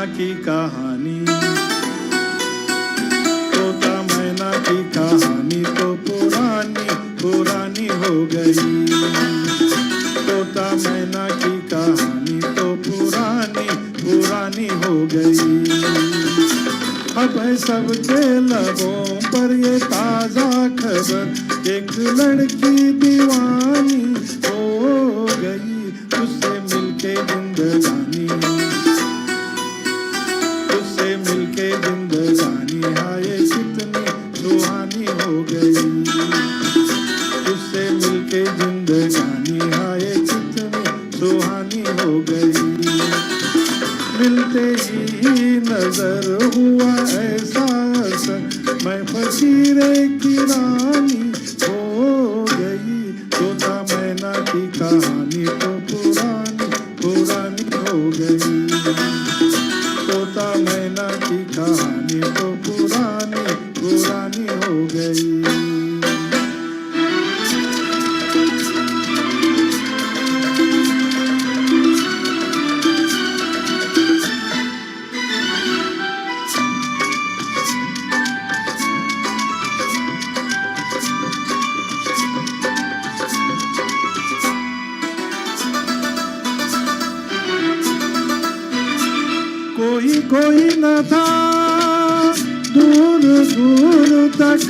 मैना की कहानी, तोता मैना की कहानी तो पुरानी पुरानी हो गई। तोता मैना की कहानी तो पुरानी पुरानी हो गई। अब है सबके लबों पर ये ताजा खबर, एक लड़की दीवानी हो गई, उससे मिलके जिंदगानी, उससे मिलके जिंदगानी हाय कितनी सुहानी हो गई। उससे मिलके जिंदगानी हाय कितनी सुहानी हो गई। मिलते ही नजर हुआ ऐसा असर, मैं फकीरे की रानी हो गई। तोता मैना की कहानी तो पुरानी पुरानी हो गई। तोता मैना की कहानी तो पुरानी पुरानी हो गई। कोई कोई न था दूर दूर तक,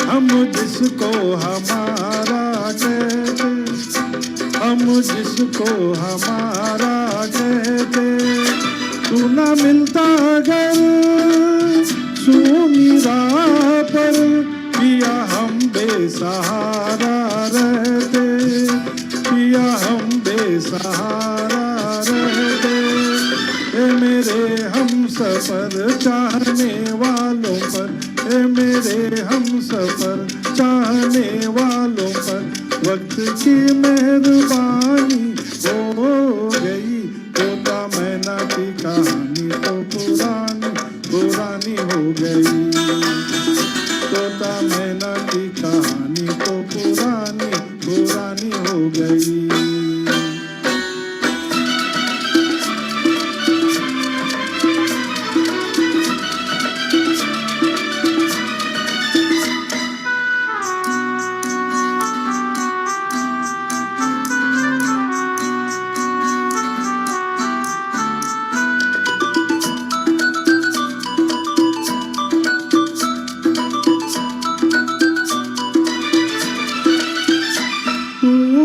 हम जिसको हमारा कहते, हम जिसको हमारा कहते। तू न मिलता अगर सूनी राह पर, पिया हम बेसहारा रहते, पिया हम बेसहारा रहते। ए मेरे हम सफर चाहने वालों पर, ए मेरे हम सफर चाहने वालों पर, वक्त की मेहरबानी हो गई। तोता मैना की कहानी तो पुरानी पुरानी हो गई। तोता मैना की कहानी तो पुरानी पुरानी हो गई।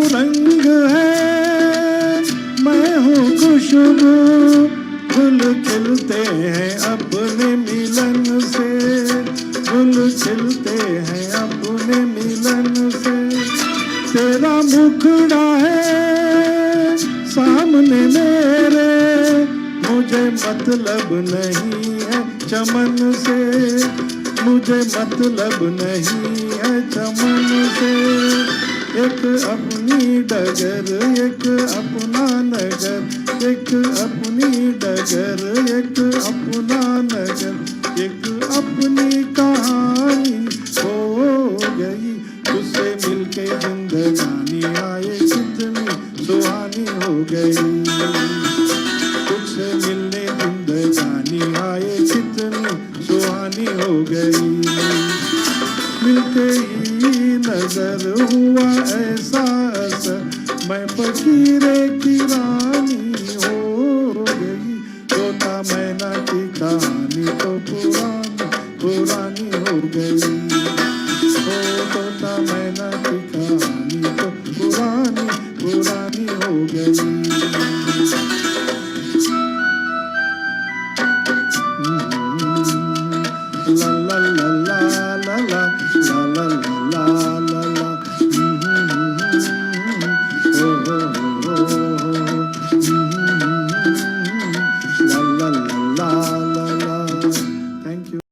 रंग है मैं हूँ खुशबू, फूल खिलते हैं अपने मिलन से, फूल खिलते हैं अपने मिलन से। तेरा मुखड़ा है सामने मेरे, मुझे मतलब नहीं है चमन से, मुझे मतलब नहीं है चमन से। एक अपनी डगर एक अपना नगर, एक अपनी डगर एक अपना नगर, एक अपनी कहानी हो गई। उससे मिलके जिंदगानी आए कितनी सुहानी हो गई। उससे मिलने जिंदगानी आए कितनी सुहानी हो गई। मिलते ही नजर हुआ